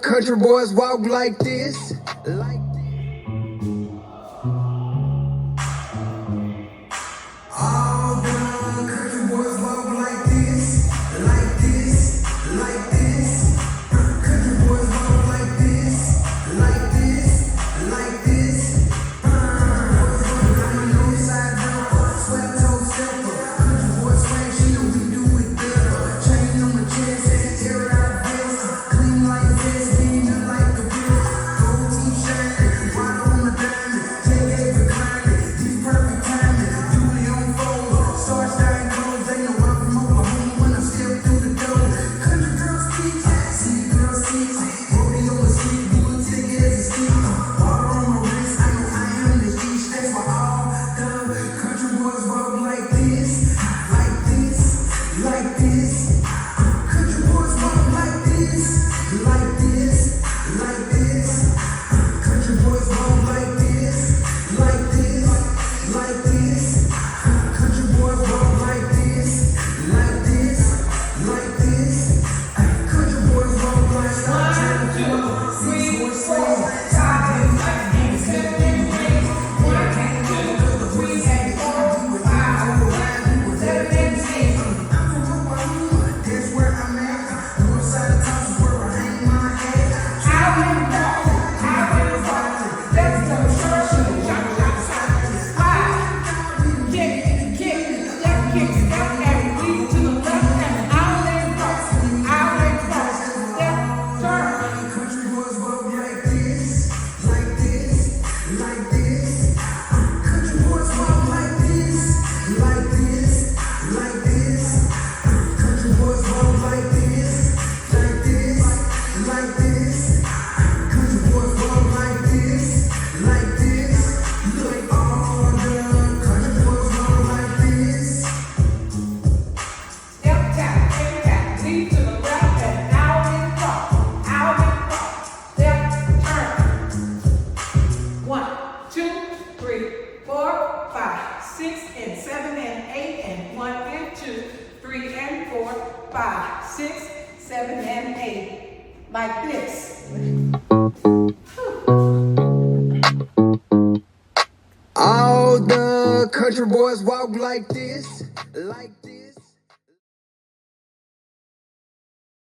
country boys walk like this. Like all the country boys walk like this, like this, like this. Country boys walk like this, like this, like this. I'm a north side jumper, sweat toe stepper. Country boys swag, she know we do it better. Chain on my chest, air out vest, clean like this, being like the bill. Gold teeth shining, right on the diamond. Take every climbing, these perfect timing. Duty on fold, start starting clothes. They know I'm from Oklahoma when I step through the door. Country girl speaks, city girl speaks. Rodeo and sleep, do a ticket as a steam. Water on my wrist, I know I am the east. That's why all the country boys walk like this, like this, like this. Country boys walk like this, like this, like this. Country boys walk like this, like this, like this. Country boys walk like this, like this, like this. Country boys walk like this. 1, 2, 3, 4, 5, 6, 7, 8, 1, 2, 3, 4, 5, 6, 7, 8. I'm from Oklahoma, that's where I'm at. North side of town is where I hang my hat. That's the church. Country boys walk like this, like this, like this. Country boys walk like this, like this, like this. Country boys walk like this, like this, like this. Country boys walk like this, like this. Look all the country boys walk like this. Step tap, step tap, lead to the left and out and cross, out and cross. Step, turn. 1, 2, 3, 4, 5, 6, and 7, and 8, and 1, and 2, 3, and 4, 5, 6, 7, and 8. Like this. All the country boys walk like this.